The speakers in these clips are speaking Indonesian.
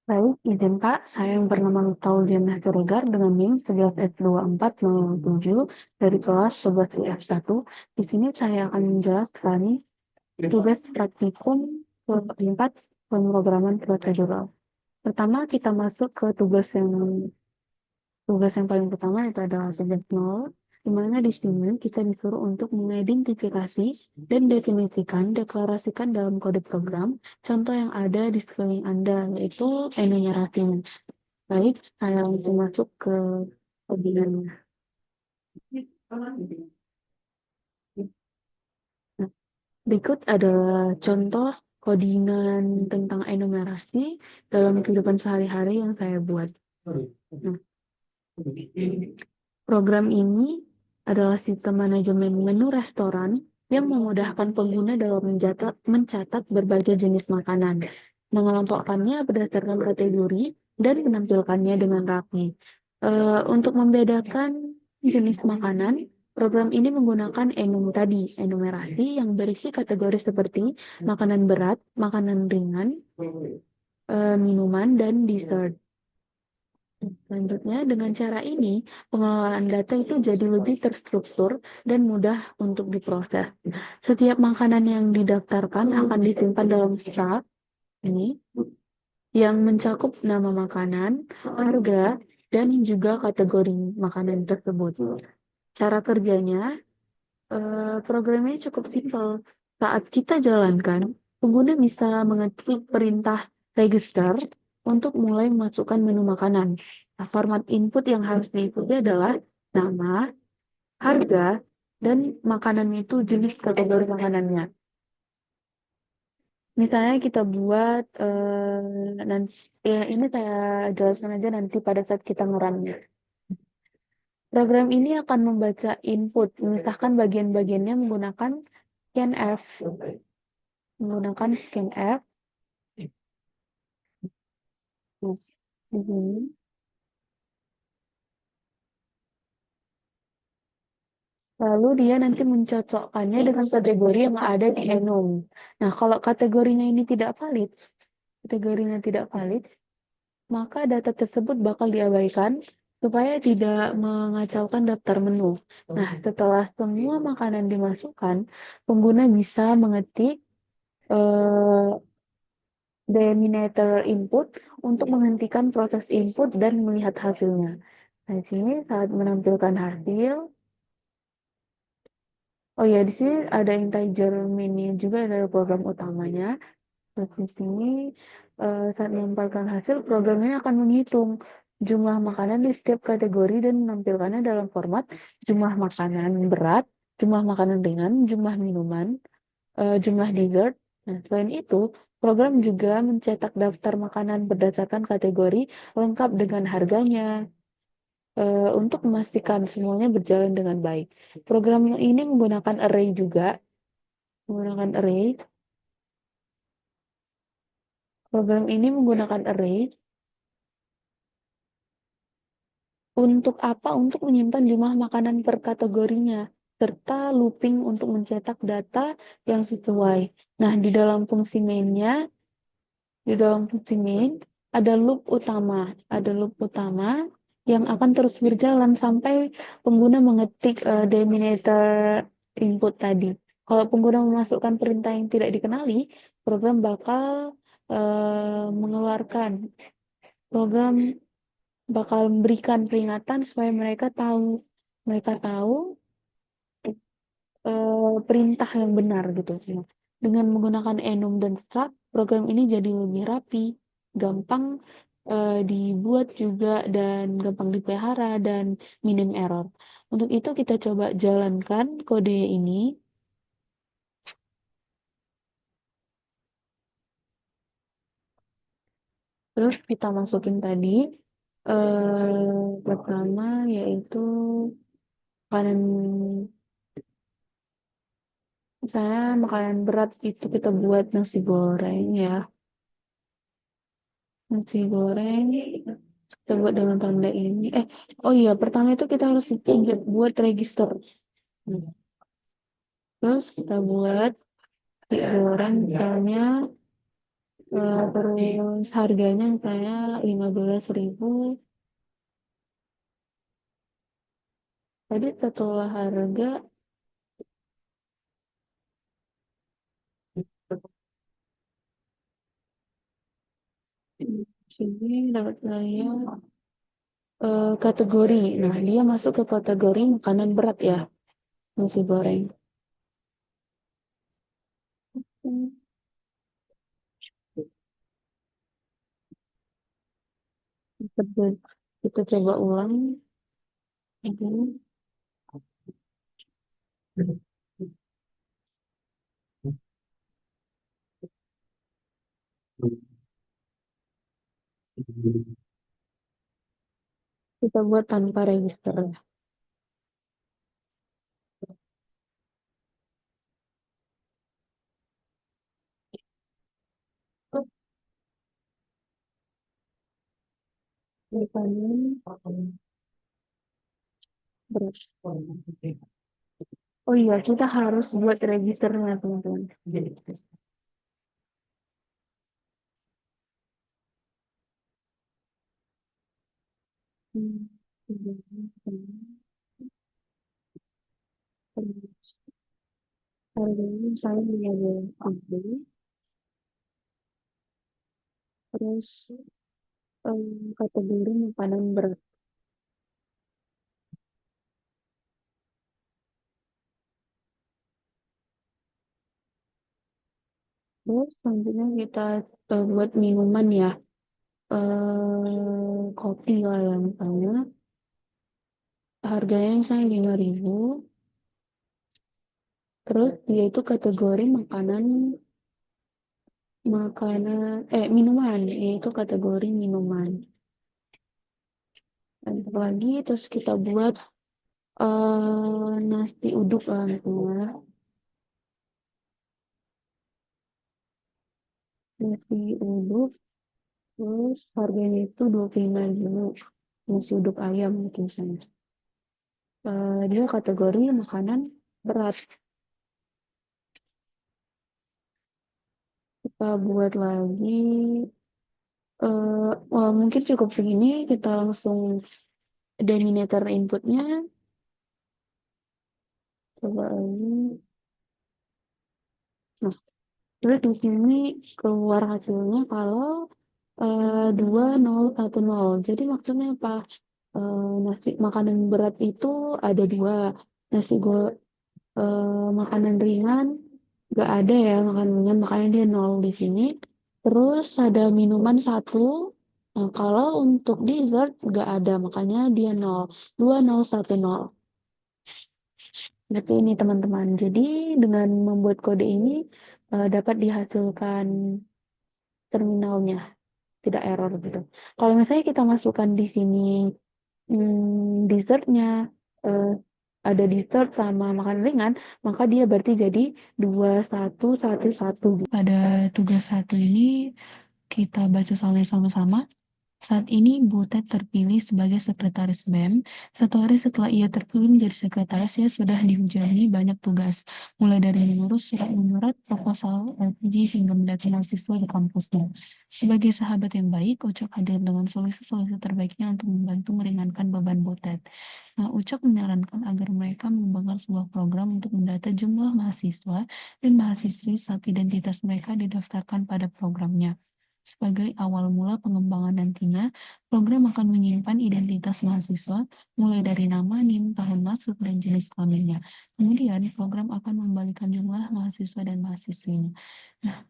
Baik, izin Pak, saya yang bernama Tauliana Siregar dengan NIM 11S2407 dari kelas 11F1. Di sini saya akan menjelaskan tugas praktikum keempat pemrograman prosedural. Pertama, kita masuk ke tugas yang paling pertama, itu adalah tugas 0, di mana di sini kita disuruh untuk mengidentifikasi dan definisikan, deklarasikan dalam kode program contoh yang ada di sekeliling Anda, yaitu enumerasinya. Baik, saya langsung masuk ke codingannya. Nah, berikut adalah contoh codingan tentang enumerasi dalam kehidupan sehari-hari yang saya buat. Nah, program ini adalah sistem manajemen menu restoran yang memudahkan pengguna dalam mencatat berbagai jenis makanan, mengelompokkannya berdasarkan kategori, dan menampilkannya dengan rapi. Untuk membedakan jenis makanan, program ini menggunakan enumerasi yang berisi kategori seperti makanan berat, makanan ringan, minuman, dan dessert. Selanjutnya, dengan cara ini, pengelolaan data itu jadi lebih terstruktur dan mudah untuk diproses. Setiap makanan yang didaftarkan akan disimpan dalam strak ini yang mencakup nama makanan, harga, dan juga kategori makanan tersebut. Cara kerjanya, programnya cukup simpel. Saat kita jalankan, pengguna bisa mengetik perintah register untuk mulai memasukkan menu makanan. Nah, format input yang harus diikuti adalah nama, harga, dan makanan itu jenis kategori makanannya. Misalnya kita buat nanti ya ini saya jelaskan aja nanti pada saat kita ngerunnya. Program ini akan membaca input, memisahkan bagian-bagiannya menggunakan scanf. Menggunakan scanf. Nah, di sini. Lalu dia nanti mencocokkannya dengan kategori yang ada di Enum. Nah, kalau kategorinya tidak valid, maka data tersebut bakal diabaikan supaya tidak mengacaukan daftar menu. Nah, setelah semua makanan dimasukkan, pengguna bisa mengetik eh, delimiter input untuk menghentikan proses input dan melihat hasilnya. Nah, di sini saat menampilkan hasil, oh ya, di sini ada integer mini juga dari program utamanya. Terus di sini saat menempelkan hasil, programnya akan menghitung jumlah makanan di setiap kategori dan menampilkannya dalam format jumlah makanan berat, jumlah makanan ringan, jumlah minuman, jumlah dessert. Nah, selain itu, program juga mencetak daftar makanan berdasarkan kategori lengkap dengan harganya untuk memastikan semuanya berjalan dengan baik. Program ini menggunakan array juga, menggunakan array. Program ini menggunakan array untuk apa? Untuk menyimpan jumlah makanan per kategorinya, serta looping untuk mencetak data yang sesuai. Nah, di dalam fungsi main, ada loop utama yang akan terus berjalan sampai pengguna mengetik delimiter input tadi. Kalau pengguna memasukkan perintah yang tidak dikenali, program bakal mengeluarkan program bakal memberikan peringatan supaya mereka tahu perintah yang benar gitu. Dengan menggunakan enum dan struct, program ini jadi lebih rapi, gampang dibuat juga dan gampang dipelihara dan minim error. Untuk itu kita coba jalankan kode ini. Terus kita masukin tadi pertama yaitu makanan makanan berat itu kita buat nasi goreng ya. Nasi goreng kita buat dengan tanda ini. Oh iya, pertama itu kita harus buat register. Nah, terus kita buat nasi goreng misalnya Terus harganya misalnya 15.000. Tadi setelah harga sini dapat saya kategori. Nah, dia masuk ke kategori makanan berat ya, nasi goreng. Hmm, Kita, kita coba ulang. Oke. Kita buat tanpa register. Makanan berat. Oh iya, kita harus buat registernya, teman-teman. Hmm, harganya saya 15.000, terus kategori makanan berat. Terus selanjutnya kita buat minuman ya. Kopi lah ya misalnya. Harganya misalnya 5.000. Terus dia itu kategori minuman, yaitu kategori minuman. Dan lagi terus kita buat nasi uduk lah misalnya. Nasi uduk, terus harganya itu 25.000. Nasi uduk ayam mungkin misalnya. Dia kategori makanan berat. Kita buat lagi, mungkin cukup segini, kita langsung denominator inputnya. Coba lagi. Nah, terus di sini keluar hasilnya kalau 2010. Jadi maksudnya apa? Nasi makanan berat itu ada dua. Nasi go makanan ringan nggak ada ya, makanan ringan makanya dia 0 di sini. Terus ada minuman satu. Nah, kalau untuk dessert nggak ada, makanya dia 0. 2010. Berarti ini teman-teman. Jadi dengan membuat kode ini dapat dihasilkan terminalnya, tidak error gitu. Kalau misalnya kita masukkan di sini dessertnya, eh, ada dessert sama makan ringan, maka dia berarti jadi 2111. Pada tugas satu ini kita baca soalnya sama-sama. Saat ini Butet terpilih sebagai sekretaris BEM. 1 hari setelah ia terpilih menjadi sekretaris, ia sudah dihujani banyak tugas, mulai dari mengurus surat menyurat, proposal, LPG, hingga mendata mahasiswa di kampusnya. Sebagai sahabat yang baik, Ucok hadir dengan solusi-solusi terbaiknya untuk membantu meringankan beban Butet. Nah, Ucok menyarankan agar mereka mengembangkan sebuah program untuk mendata jumlah mahasiswa dan mahasiswi saat identitas mereka didaftarkan pada programnya. Sebagai awal mula pengembangan nantinya, program akan menyimpan identitas mahasiswa, mulai dari nama, NIM, tahun masuk, dan jenis kelaminnya. Kemudian, program akan membalikan jumlah mahasiswa dan mahasiswinya. Nah,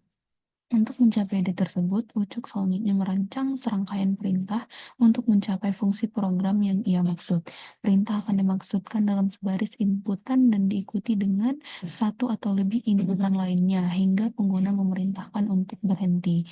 untuk mencapai ide tersebut, Ucuk selanjutnya merancang serangkaian perintah untuk mencapai fungsi program yang ia maksud. Perintah akan dimaksudkan dalam sebaris inputan dan diikuti dengan satu atau lebih inputan lainnya, hingga pengguna memerintahkan untuk berhenti.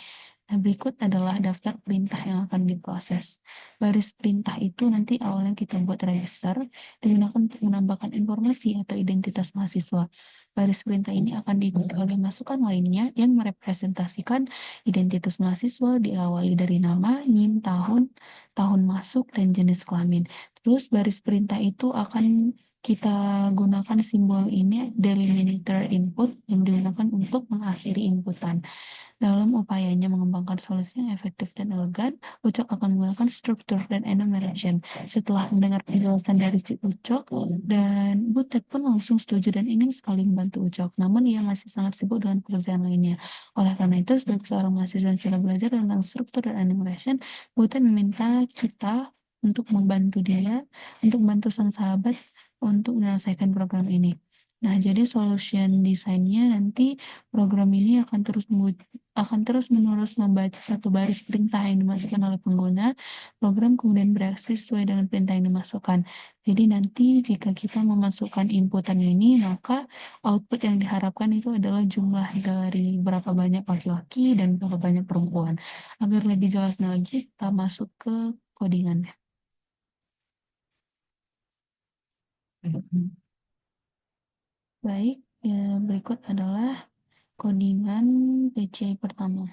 Nah, berikut adalah daftar perintah yang akan diproses. Baris perintah itu nanti awalnya kita buat register, digunakan untuk menambahkan informasi atau identitas mahasiswa. Baris perintah ini akan diikuti oleh masukan lainnya yang merepresentasikan identitas mahasiswa, diawali dari nama, NIM, tahun masuk, dan jenis kelamin. Terus baris perintah itu akan kita gunakan simbol ini delimiter input yang digunakan untuk mengakhiri inputan. Dalam upayanya mengembangkan solusi yang efektif dan elegan, Ucok akan menggunakan struktur dan enumeration. Setelah mendengar penjelasan dari si Ucok, dan Butet pun langsung setuju dan ingin sekali membantu Ucok. Namun ia masih sangat sibuk dengan pekerjaan lainnya. Oleh karena itu, sebagai seorang mahasiswa yang sudah belajar tentang struktur dan enumeration, Butet meminta kita untuk membantu dia, untuk membantu sang sahabat untuk menyelesaikan program ini. Nah, jadi solution desainnya nanti program ini akan terus-menerus membaca satu baris perintah yang dimasukkan oleh pengguna, program kemudian bereaksi sesuai dengan perintah yang dimasukkan. Jadi nanti jika kita memasukkan inputan ini, maka output yang diharapkan itu adalah jumlah dari berapa banyak laki-laki dan berapa banyak perempuan. Agar lebih jelasnya lagi, kita masuk ke codingannya. Baik, berikut adalah codingan PCI pertama.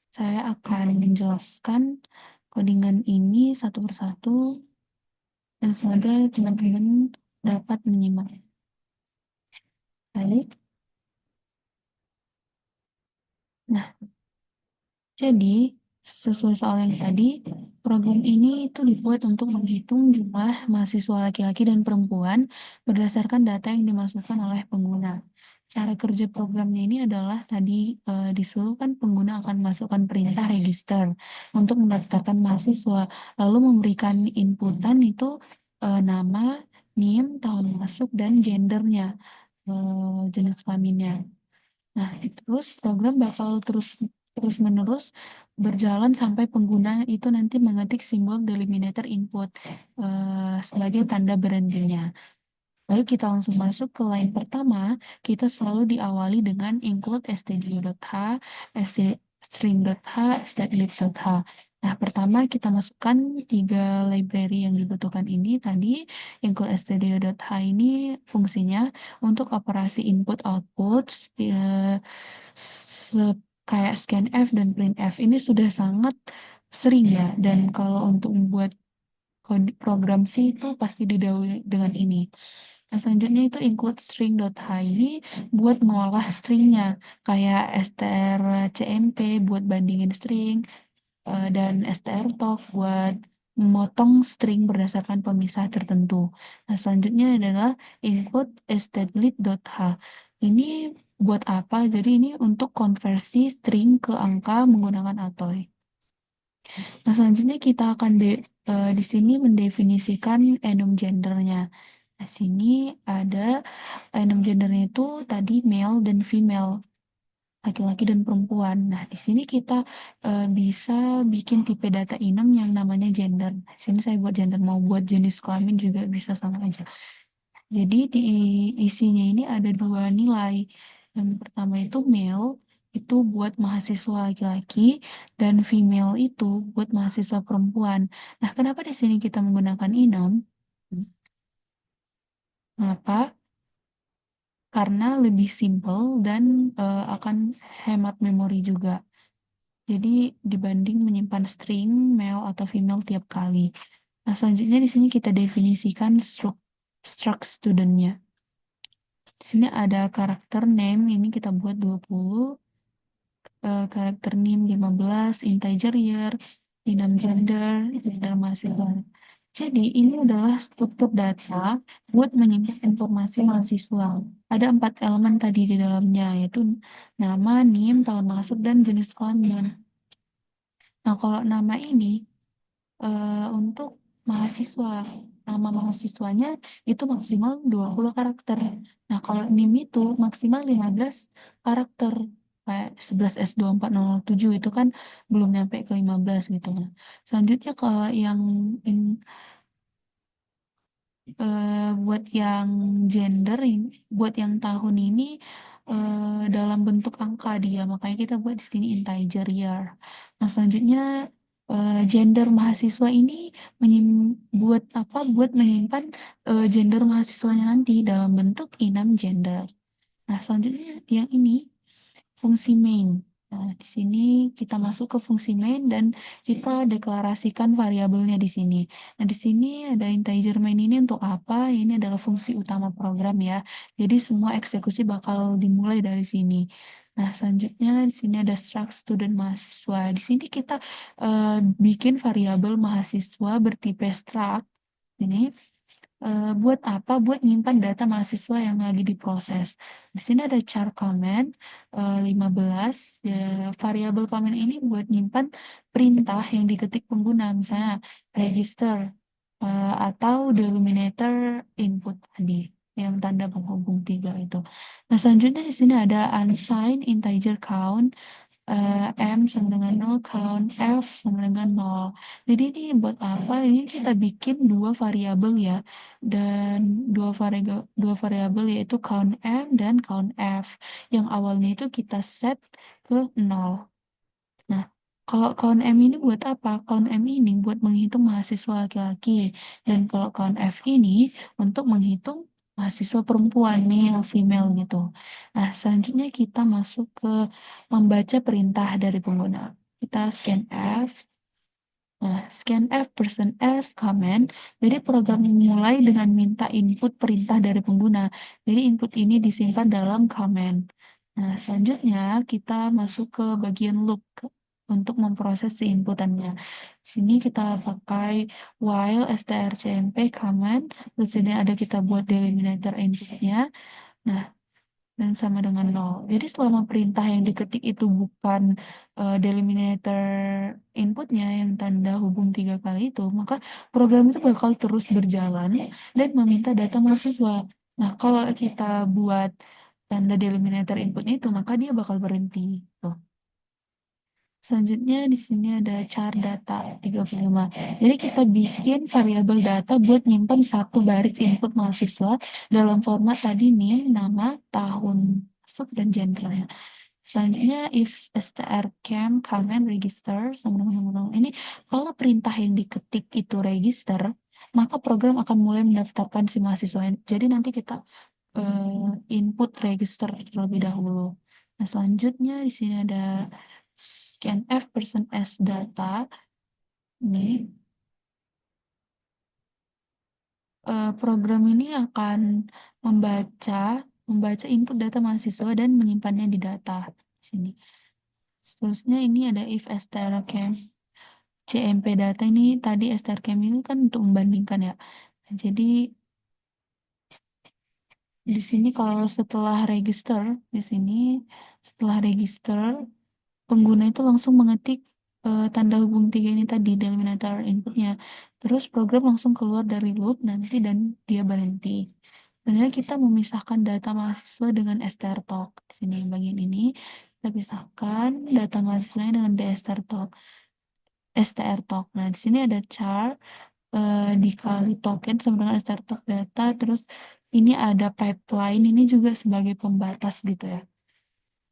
Saya akan menjelaskan codingan ini satu persatu dan semoga teman-teman dapat menyimak. Baik, nah jadi sesuai soal yang tadi, program ini itu dibuat untuk menghitung jumlah mahasiswa laki-laki dan perempuan berdasarkan data yang dimasukkan oleh pengguna. Cara kerja programnya ini adalah tadi disuruh kan pengguna akan masukkan perintah register untuk mendaftarkan mahasiswa, lalu memberikan inputan itu nama, NIM, tahun masuk, dan gendernya, jenis kelaminnya. Nah, terus program bakal terus menerus berjalan sampai pengguna itu nanti mengetik simbol delimiter input sebagai tanda berhentinya. Lalu kita langsung masuk ke line pertama, kita selalu diawali dengan include stdio.h, string.h, statelib.h. Nah, pertama kita masukkan 3 library yang dibutuhkan ini tadi. Include stdio.h ini fungsinya untuk operasi input-output kayak scanf dan printf. Ini sudah sangat sering ya, dan kalau untuk membuat program sih itu pasti didahului dengan ini. Nah, selanjutnya itu include string.h ini buat ngolah stringnya, kayak strcmp buat bandingin string, dan strtalk buat memotong string berdasarkan pemisah tertentu. Nah, selanjutnya adalah include statelib.h. Ini buat apa? Jadi ini untuk konversi string ke angka menggunakan atoy. Nah, selanjutnya kita akan di sini mendefinisikan enum gendernya. Nah, sini ada enum gendernya itu tadi male dan female, laki-laki dan perempuan. Nah, di sini kita bisa bikin tipe data enum yang namanya gender. Nah, di sini saya buat gender, mau buat jenis kelamin juga bisa sama aja. Jadi di isinya ini ada 2 nilai. Yang pertama itu male, itu buat mahasiswa laki-laki, dan female itu buat mahasiswa perempuan. Nah, kenapa di sini kita menggunakan enum? Kenapa? Karena lebih simple dan akan hemat memori juga. Jadi dibanding menyimpan string male atau female tiap kali. Nah, selanjutnya di sini kita definisikan struct studentnya. Di sini ada karakter name, ini kita buat 20, karakter name 15, integer year, enum gender, gender mahasiswa. Jadi ini adalah struktur data buat menyimpan informasi mahasiswa. Ada 4 elemen tadi di dalamnya, yaitu nama, NIM, tahun masuk, dan jenis kelamin. Nah, kalau nama ini untuk mahasiswa, nama mahasiswanya itu maksimal 20 karakter. Nah, kalau NIM itu maksimal 15 karakter. Kayak 11S24007 itu kan belum nyampe ke 15 gitu. Nah, selanjutnya ke yang buat yang gender, buat yang tahun ini dalam bentuk angka dia, makanya kita buat di sini integer year. Nah, selanjutnya gender mahasiswa ini buat apa? Buat menyimpan gender mahasiswanya nanti dalam bentuk enum gender. Nah, selanjutnya yang ini fungsi main. Nah, di sini kita masuk ke fungsi main dan kita deklarasikan variabelnya di sini. Nah, di sini ada integer main ini untuk apa? Ini adalah fungsi utama program ya. Jadi semua eksekusi bakal dimulai dari sini. Nah, selanjutnya di sini ada struct student mahasiswa. Di sini kita bikin variabel mahasiswa bertipe struct. Ini buat apa? Buat nyimpan data mahasiswa yang lagi diproses. Di sini ada char comment 15. Ya, variabel comment ini buat nyimpan perintah yang diketik pengguna, misalnya register atau delimiter input tadi yang tanda penghubung 3 itu. Nah, selanjutnya di sini ada unsigned integer count M sama dengan 0, count F sama dengan 0. Jadi ini buat apa? Ini kita bikin dua variabel ya. Dan dua variabel yaitu count M dan count F. Yang awalnya itu kita set ke 0. Nah, kalau count M ini buat apa? Count M ini buat menghitung mahasiswa laki-laki. Dan kalau count F ini untuk menghitung mahasiswa perempuan, male, female gitu. Nah, selanjutnya kita masuk ke membaca perintah dari pengguna. Kita scan F. Nah, scanf person as comment. Jadi program mulai dengan minta input perintah dari pengguna. Jadi input ini disimpan dalam comment. Nah, selanjutnya kita masuk ke bagian loop untuk memproses si inputannya. Sini kita pakai while strcmp comment. Terus ini ada kita buat delimiter inputnya. Nah, dan sama dengan 0. Jadi selama perintah yang diketik itu bukan delimiter inputnya yang tanda hubung 3 kali itu, maka program itu bakal terus berjalan dan meminta data mahasiswa. Nah, kalau kita buat tanda delimiter inputnya itu, maka dia bakal berhenti. Tuh. Selanjutnya di sini ada char data 35. Jadi kita bikin variabel data buat nyimpan satu baris input mahasiswa dalam format tadi nih, nama, tahun masuk, dan gendernya. Selanjutnya if strcam comment register sama dengan ini, kalau perintah yang diketik itu register, maka program akan mulai mendaftarkan si mahasiswa. Jadi nanti kita input register terlebih dahulu. Nah, selanjutnya di sini ada scanf person as data. Ini program ini akan membaca membaca input data mahasiswa dan menyimpannya di data di sini. Seterusnya ini ada if strcam cmp data. Ini tadi strcam ini kan untuk membandingkan ya. Nah, jadi di sini kalau setelah register, di sini setelah register pengguna itu langsung mengetik tanda hubung 3 ini tadi, delimiter inputnya. Terus program langsung keluar dari loop nanti dan dia berhenti. Sebenarnya kita memisahkan data mahasiswa dengan strtalk. Di sini bagian ini kita pisahkan data mahasiswanya dengan strtalk. Nah, di sini ada char dikali token sama dengan strtalk data. Terus ini ada pipeline, ini juga sebagai pembatas gitu ya.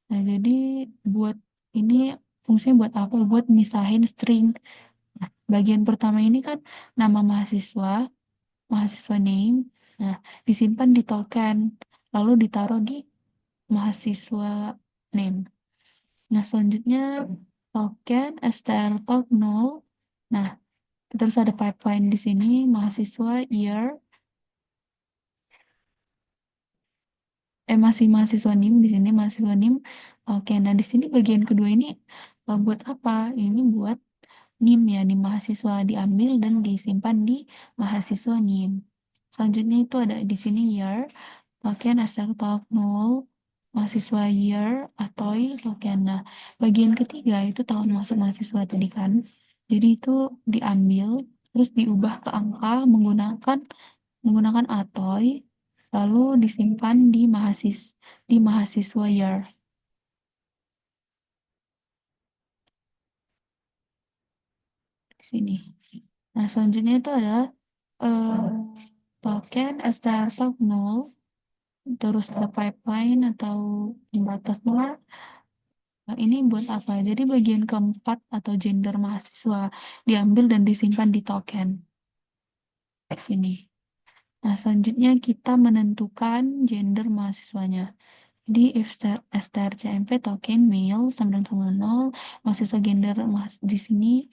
Nah, jadi buat ini fungsinya buat apa? Buat misahin string. Nah, bagian pertama ini kan nama mahasiswa, mahasiswa name. Nah, disimpan di token, lalu ditaruh di mahasiswa name. Nah, selanjutnya token str null. Nah, terus ada pipeline di sini, mahasiswa year, masih mahasiswa NIM di sini mahasiswa NIM. Oke, nah di sini bagian kedua ini buat apa? Ini buat NIM ya, NIM mahasiswa diambil dan disimpan di mahasiswa NIM. Selanjutnya itu ada di sini year, token asal talk null, mahasiswa year, atoi token. Nah, bagian ketiga itu tahun masuk mahasiswa tadi kan. Jadi itu diambil terus diubah ke angka menggunakan atoi, lalu disimpan di mahasiswa year. Di sini. Nah, selanjutnya itu ada token start null, terus ada pipeline atau pembatas nol. Nah, ini buat apa? Jadi bagian keempat atau gender mahasiswa diambil dan disimpan di token. Di sini. Nah, selanjutnya kita menentukan gender mahasiswanya. Jadi if strcmp token male sama dengan sama 0, mahasiswa gender di sini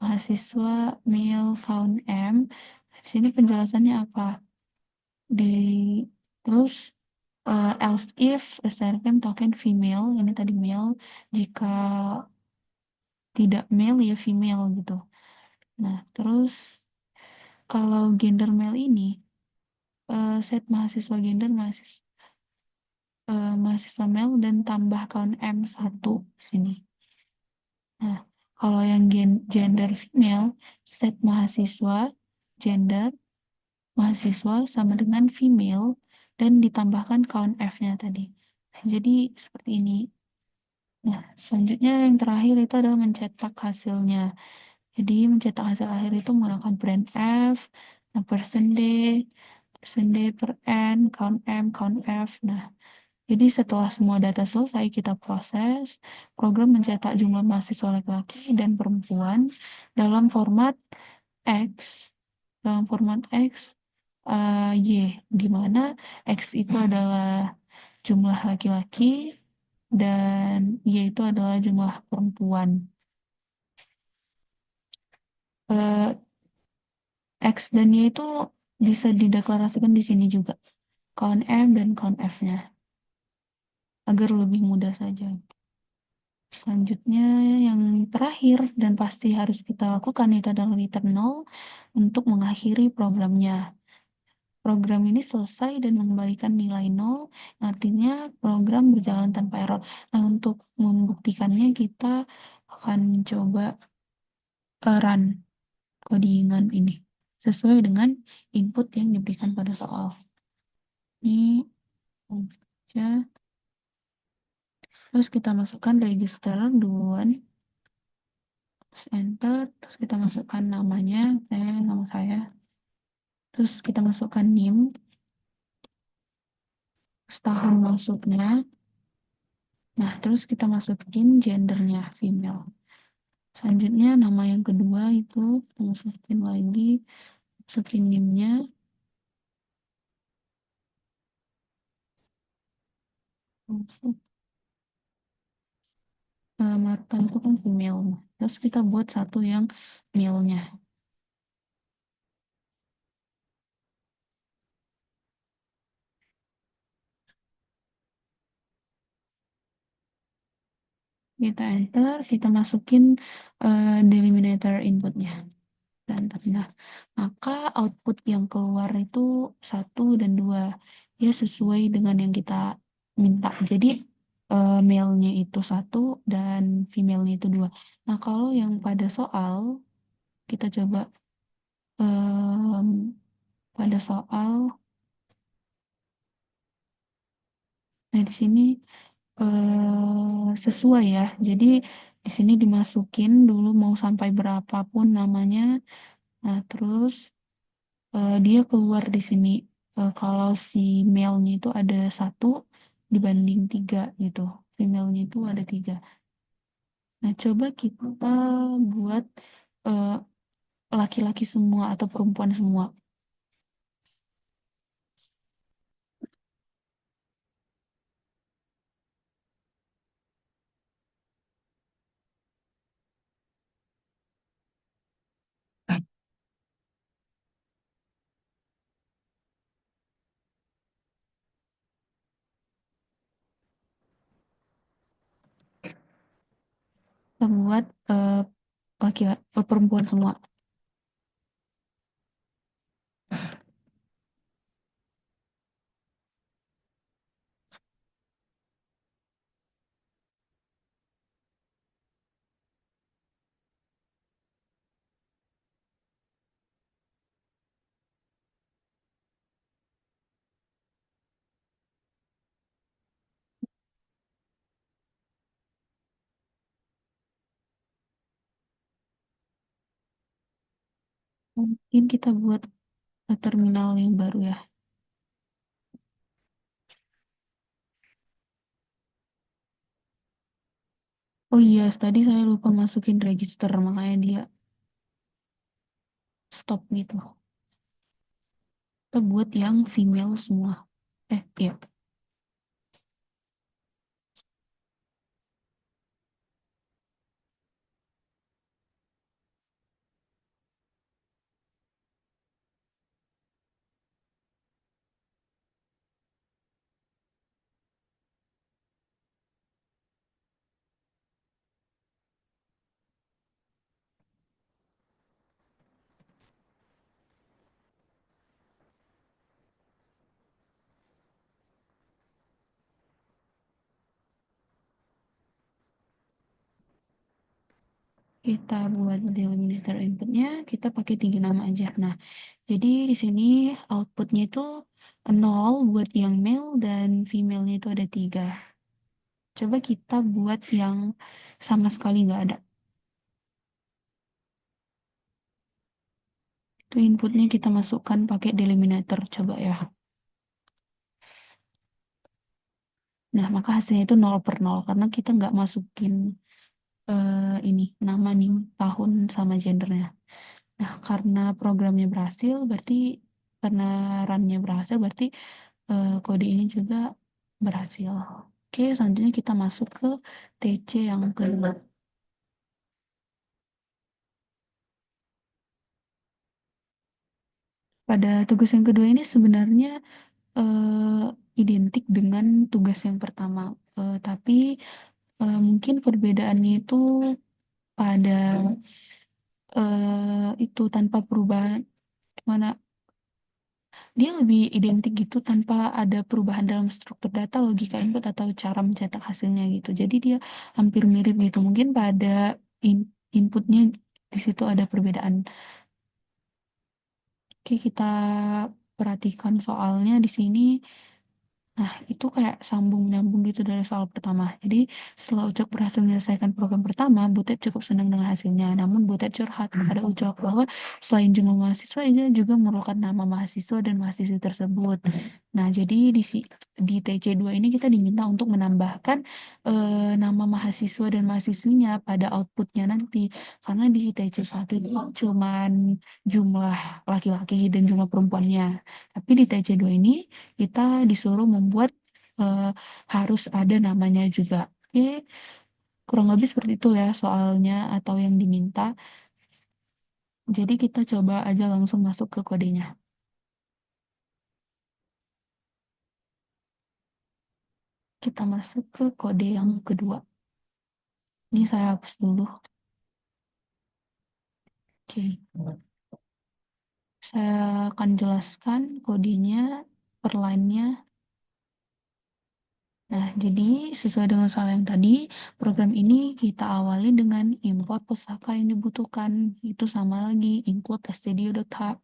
mahasiswa male count M. Di sini penjelasannya apa? Terus else if strcmp token female, ini tadi male, jika tidak male ya female gitu. Nah, terus kalau gender male ini set mahasiswa gender mahasiswa male dan tambah count M1 sini. Nah, kalau yang gender female, set mahasiswa gender mahasiswa sama dengan female dan ditambahkan count F-nya tadi. Nah, jadi seperti ini. Nah, selanjutnya yang terakhir itu adalah mencetak hasilnya. Jadi mencetak hasil akhir itu menggunakan printf, nah persen D per n, count M, count F. Nah, jadi setelah semua data selesai kita proses, program mencetak jumlah mahasiswa laki-laki dan perempuan dalam format X, Y, di mana X itu adalah jumlah laki-laki dan Y itu adalah jumlah perempuan. Eh, X dan Y itu bisa dideklarasikan di sini juga, count M dan count F-nya, agar lebih mudah saja. Selanjutnya yang terakhir dan pasti harus kita lakukan itu adalah return 0 untuk mengakhiri programnya. Program ini selesai dan mengembalikan nilai 0, artinya program berjalan tanpa error. Nah, untuk membuktikannya kita akan coba run codingan ini sesuai dengan input yang diberikan pada soal. Ini aja. Terus kita masukkan register duluan. Terus enter, terus kita masukkan namanya, nama saya. Terus kita masukkan NIM, terus tahun masuknya. Nah, terus kita masukin gendernya, female. Selanjutnya nama yang kedua itu kita masukin lagi, masukin NIM-nya. Masuk. Marta itu kan female. Terus kita buat satu yang male-nya. Kita enter, kita masukin delimiter inputnya. Dan nah, maka output yang keluar itu 1 dan 2. Ya sesuai dengan yang kita minta. Jadi male-nya itu 1 dan female-nya itu 2. Nah, kalau yang pada soal, kita coba pada soal, nah di sini sesuai ya. Jadi di sini dimasukin dulu mau sampai berapapun namanya. Nah, terus dia keluar di sini kalau si male-nya itu ada 1 dibanding 3 gitu. Female-nya itu ada 3. Nah, coba kita buat eh, laki-laki semua atau perempuan semua. Kita buat laki-laki perempuan semua. Mungkin kita buat terminal yang baru ya. Oh iya, tadi saya lupa masukin register, makanya dia stop gitu. Kita buat yang female semua. Iya. Kita buat delimiter inputnya, kita pakai 3 nama aja. Nah, jadi di sini outputnya itu 0 buat yang male dan female-nya itu ada 3. Coba kita buat yang sama sekali nggak ada. Itu inputnya kita masukkan pakai delimiter, coba ya. Nah, maka hasilnya itu 0/0 karena kita nggak masukin ini nama nih, tahun sama gendernya. Nah, karena programnya berhasil, berarti karena run-nya berhasil, berarti kode ini juga berhasil. Oke, selanjutnya kita masuk ke TC yang kedua. Pada tugas yang kedua ini sebenarnya identik dengan tugas yang pertama, tapi mungkin perbedaannya itu pada itu tanpa perubahan gimana dia lebih identik gitu tanpa ada perubahan dalam struktur data, logika input atau cara mencetak hasilnya gitu. Jadi dia hampir mirip gitu. Mungkin pada inputnya di situ ada perbedaan. Oke, kita perhatikan soalnya di sini. Nah, itu kayak sambung-nyambung gitu dari soal pertama. Jadi, setelah Ucok berhasil menyelesaikan program pertama, Butet cukup senang dengan hasilnya. Namun, Butet curhat kepada Ucok bahwa selain jumlah mahasiswa, ia juga memerlukan nama mahasiswa dan mahasiswi tersebut. Nah, jadi di TC2 ini kita diminta untuk menambahkan nama mahasiswa dan mahasiswinya pada outputnya nanti. Karena di TC1 itu cuman jumlah laki-laki dan jumlah perempuannya. Tapi di TC2 ini kita disuruh membuat harus ada namanya juga. Oke, kurang lebih seperti itu ya soalnya atau yang diminta. Jadi kita coba aja langsung masuk ke kodenya. Kita masuk ke kode yang kedua. Ini saya hapus dulu. Oke, saya akan jelaskan kodenya per line-nya. Nah, jadi sesuai dengan soal yang tadi, program ini kita awali dengan import pusaka yang dibutuhkan. Itu sama lagi, include stdio.h.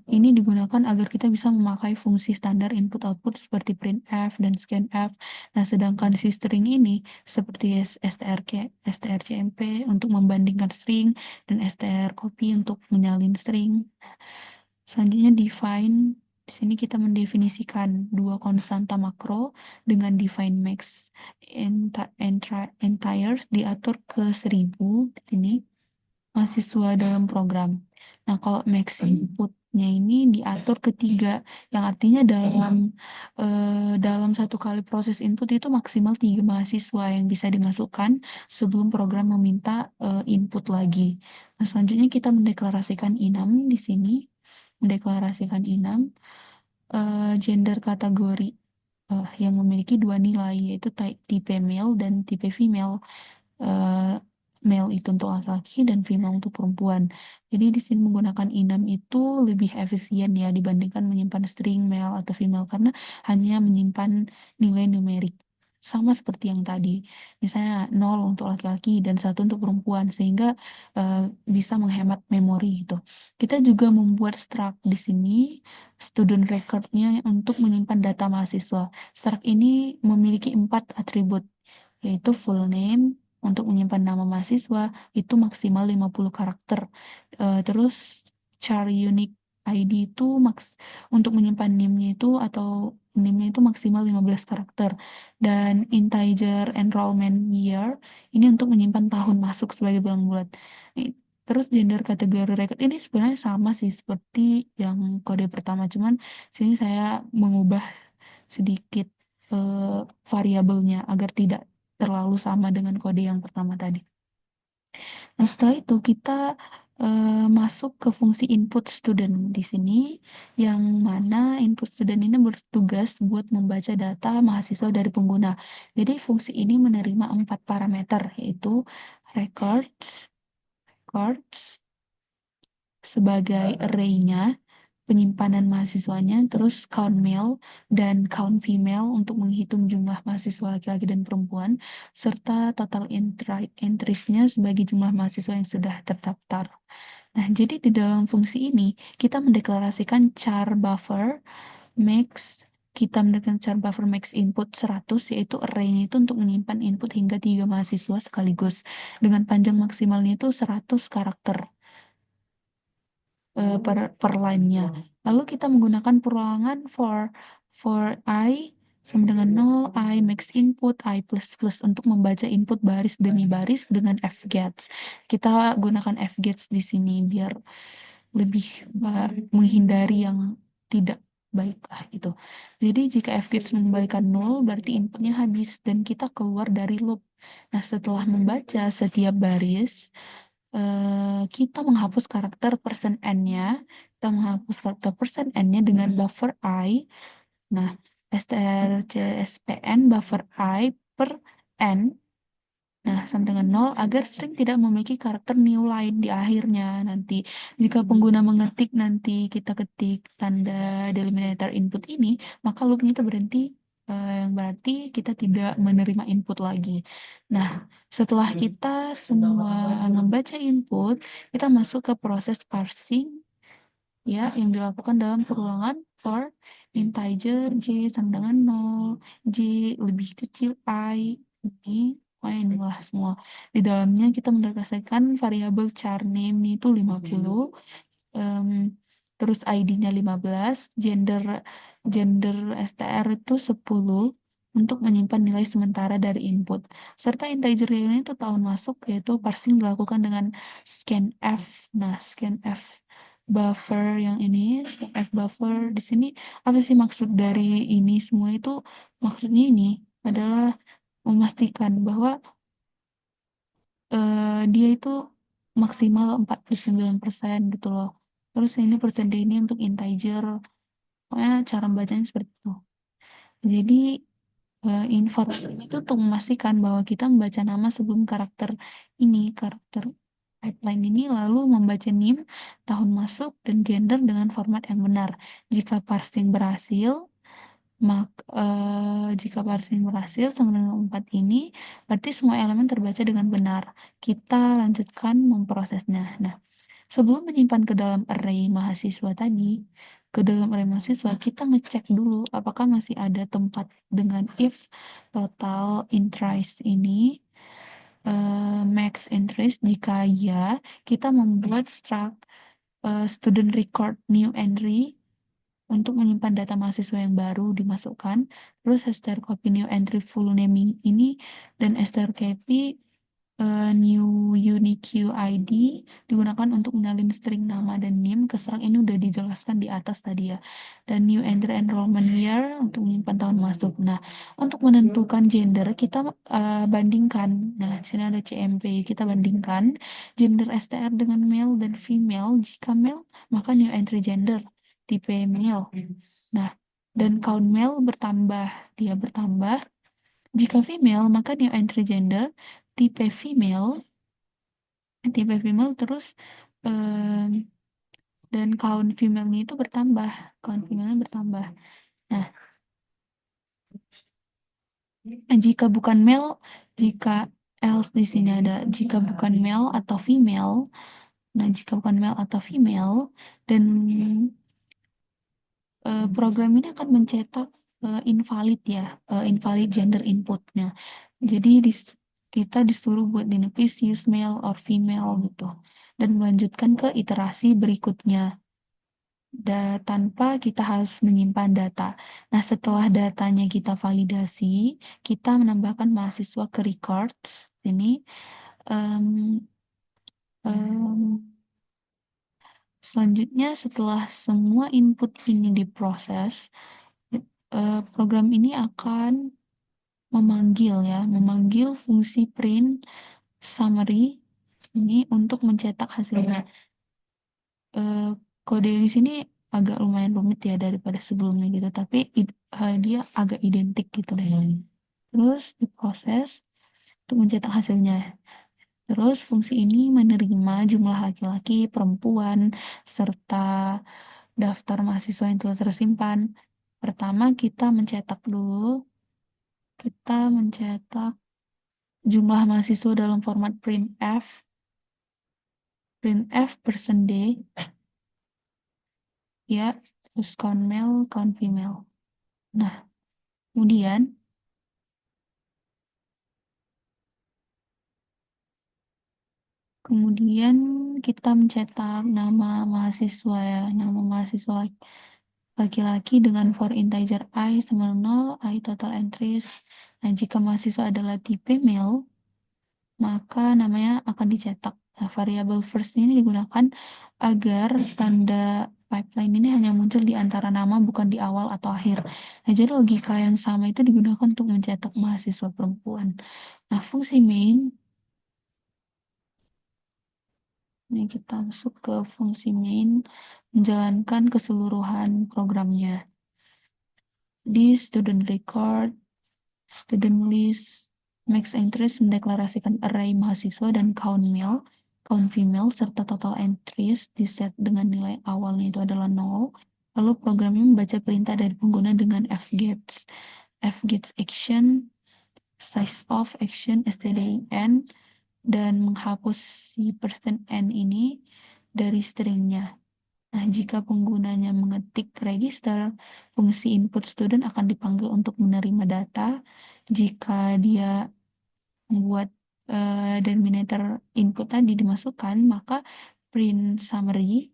Ini digunakan agar kita bisa memakai fungsi standar input-output seperti printf dan scanf. Nah, sedangkan si string ini seperti strcmp untuk membandingkan string dan strcopy untuk menyalin string. Selanjutnya define. Di sini kita mendefinisikan dua konstanta makro dengan define max entire diatur ke 1000 di sini mahasiswa dalam program. Nah, kalau max inputnya ini diatur ke 3, yang artinya dalam satu kali proses input itu maksimal 3 mahasiswa yang bisa dimasukkan sebelum program meminta input lagi. Nah, selanjutnya kita mendeklarasikan enum di sini. Mendeklarasikan enum gender kategori yang memiliki 2 nilai, yaitu tipe male dan tipe female. Male itu untuk laki-laki dan female untuk perempuan. Jadi di sini menggunakan enum itu lebih efisien ya dibandingkan menyimpan string male atau female karena hanya menyimpan nilai numerik. Sama seperti yang tadi. Misalnya 0 untuk laki-laki dan 1 untuk perempuan sehingga bisa menghemat memori gitu. Kita juga membuat struct di sini student record-nya untuk menyimpan data mahasiswa. Struct ini memiliki 4 atribut yaitu full name untuk menyimpan nama mahasiswa itu maksimal 50 karakter. Terus char unique ID itu untuk menyimpan name-nya itu atau name-nya itu maksimal 15 karakter. Dan integer enrollment year ini untuk menyimpan tahun masuk sebagai bilang bulat. Terus gender kategori record ini sebenarnya sama sih seperti yang kode pertama, cuman sini saya mengubah sedikit variabelnya agar tidak terlalu sama dengan kode yang pertama tadi. Nah, setelah itu kita masuk ke fungsi input student di sini, yang mana input student ini bertugas buat membaca data mahasiswa dari pengguna. Jadi fungsi ini menerima 4 parameter, yaitu records sebagai array-nya, penyimpanan mahasiswanya, terus count male dan count female untuk menghitung jumlah mahasiswa laki-laki dan perempuan, serta total entries-nya sebagai jumlah mahasiswa yang sudah terdaftar. Nah, jadi di dalam fungsi ini, kita mendeklarasikan char buffer max, kita mendeklarasikan char buffer max input 100, yaitu array-nya itu untuk menyimpan input hingga 3 mahasiswa sekaligus, dengan panjang maksimalnya itu 100 karakter per line-nya. Lalu kita menggunakan perulangan for I sama dengan 0, I max input, I plus plus untuk membaca input baris demi baris dengan fgets. Kita gunakan fgets di sini biar lebih menghindari yang tidak baik lah gitu. Jadi jika fgets mengembalikan 0 berarti inputnya habis dan kita keluar dari loop. Nah, setelah membaca setiap baris, kita menghapus karakter persen n-nya, kita menghapus karakter persen n-nya dengan buffer I. Nah, strcspn buffer I per n, nah, sama dengan 0 agar string tidak memiliki karakter new line di akhirnya nanti. Jika pengguna mengetik nanti kita ketik tanda delimiter input ini, maka loopnya itu berhenti, yang berarti kita tidak menerima input lagi. Nah, setelah kita semua membaca input, kita masuk ke proses parsing ya yang dilakukan dalam perulangan for integer j sama dengan 0, j lebih kecil I, ini inilah semua. Di dalamnya kita mendeklarasikan variabel char name itu 50, terus ID-nya 15, gender str itu 10 untuk menyimpan nilai sementara dari input. Serta integer ini itu tahun masuk, yaitu parsing dilakukan dengan scanf. Nah, scanf buffer yang ini, scanf buffer di sini apa sih maksud dari ini semua itu? Maksudnya ini adalah memastikan bahwa dia itu maksimal 49% gitu loh. Terus ini persen ini untuk integer. Pokoknya cara bacanya seperti itu. Jadi informasi itu untuk memastikan bahwa kita membaca nama sebelum karakter pipeline ini, lalu membaca NIM, tahun masuk, dan gender dengan format yang benar. Jika parsing berhasil, jika parsing berhasil sama dengan 4 ini, berarti semua elemen terbaca dengan benar. Kita lanjutkan memprosesnya. Nah, sebelum menyimpan ke dalam array mahasiswa tadi, kita ngecek dulu apakah masih ada tempat dengan if total interest ini max interest. Jika ya, kita membuat struct student record new entry untuk menyimpan data mahasiswa yang baru dimasukkan. Terus strcpy new entry full naming ini dan strcpy new unique ID digunakan untuk menyalin string nama dan NIM ke struct ini udah dijelaskan di atas tadi ya. Dan new entry enrollment year untuk menyimpan tahun masuk. Nah, untuk menentukan gender kita bandingkan. Nah, di sini ada CMP. Kita bandingkan gender STR dengan male dan female. Jika male, maka new entry gender tipe male. Nah, dan count male bertambah, dia bertambah. Jika female, maka new entry gender tipe female terus dan count female-nya itu bertambah, Nah, jika bukan male, jika else di sini ada jika bukan male atau female. Nah, jika bukan male atau female dan program ini akan mencetak invalid ya, invalid gender inputnya. Jadi kita disuruh buat dinepis use male or female gitu dan melanjutkan ke iterasi berikutnya tanpa kita harus menyimpan data. Nah, setelah datanya kita validasi, kita menambahkan mahasiswa ke records ini. Selanjutnya, setelah semua input ini diproses, program ini akan memanggil fungsi print summary ini untuk mencetak hasilnya. Kode di sini agak lumayan rumit ya daripada sebelumnya gitu, tapi dia agak identik gitu deh. Terus diproses untuk mencetak hasilnya. Terus fungsi ini menerima jumlah laki-laki, perempuan, serta daftar mahasiswa yang telah tersimpan. Pertama, kita mencetak dulu. Kita mencetak jumlah mahasiswa dalam format printf. Printf person day. Ya, terus count male, count female. Nah, kemudian kita mencetak nama mahasiswa ya, nama mahasiswa laki-laki dengan for integer I sama 0, I total entries. Nah, jika mahasiswa adalah tipe male, maka namanya akan dicetak. Nah, variabel first ini digunakan agar tanda pipeline ini hanya muncul di antara nama, bukan di awal atau akhir. Nah, jadi logika yang sama itu digunakan untuk mencetak mahasiswa perempuan. Nah, fungsi main, ini kita masuk ke fungsi main, menjalankan keseluruhan programnya. Di student record, student list, max entries mendeklarasikan array mahasiswa dan count male, count female, serta total entries di set dengan nilai awalnya itu adalah 0. Lalu programnya membaca perintah dari pengguna dengan fgets. Fgets action, size of action, stdin, dan menghapus si %n ini dari stringnya. Nah, jika penggunanya mengetik register, fungsi input student akan dipanggil untuk menerima data. Jika dia membuat determinator input tadi dimasukkan, maka print summary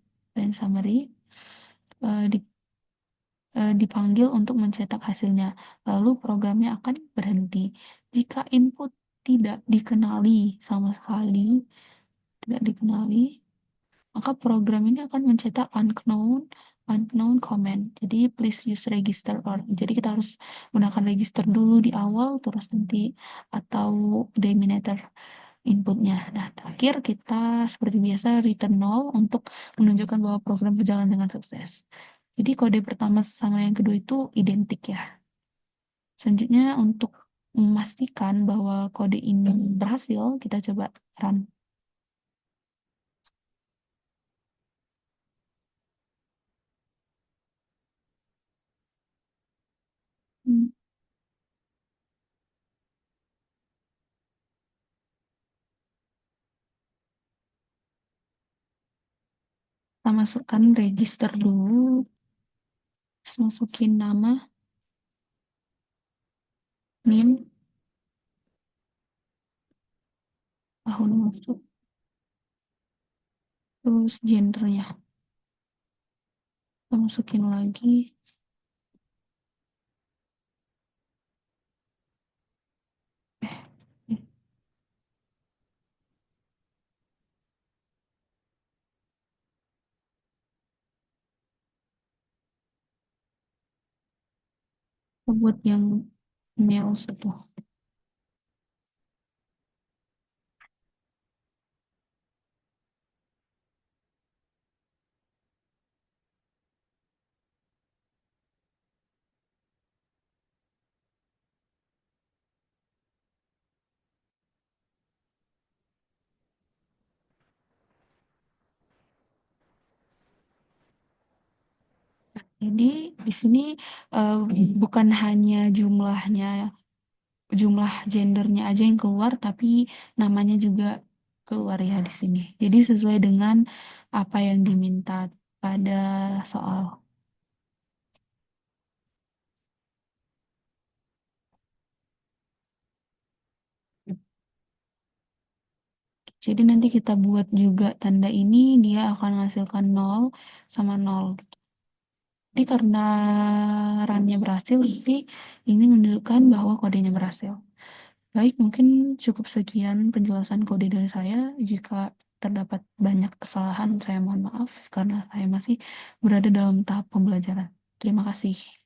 dipanggil untuk mencetak hasilnya. Lalu programnya akan berhenti. Jika input tidak dikenali sama sekali, maka program ini akan mencetak unknown comment. Jadi please use register or. Jadi kita harus gunakan register dulu di awal, terus nanti atau determinator inputnya. Nah, terakhir kita seperti biasa return 0 untuk menunjukkan bahwa program berjalan dengan sukses. Jadi kode pertama sama yang kedua itu identik ya. Selanjutnya untuk memastikan bahwa kode ini berhasil, kita coba run. Kita masukkan register dulu, terus masukin nama, name, tahun masuk, terus gendernya. Kita masukin lagi. Kita buat yang male satu. Jadi di sini bukan hanya jumlah gendernya aja yang keluar, tapi namanya juga keluar ya di sini. Jadi sesuai dengan apa yang diminta pada soal. Jadi nanti kita buat juga tanda ini, dia akan menghasilkan 0 sama 0. Jadi karena runnya berhasil, tapi ini menunjukkan bahwa kodenya berhasil. Baik, mungkin cukup sekian penjelasan kode dari saya. Jika terdapat banyak kesalahan, saya mohon maaf karena saya masih berada dalam tahap pembelajaran. Terima kasih.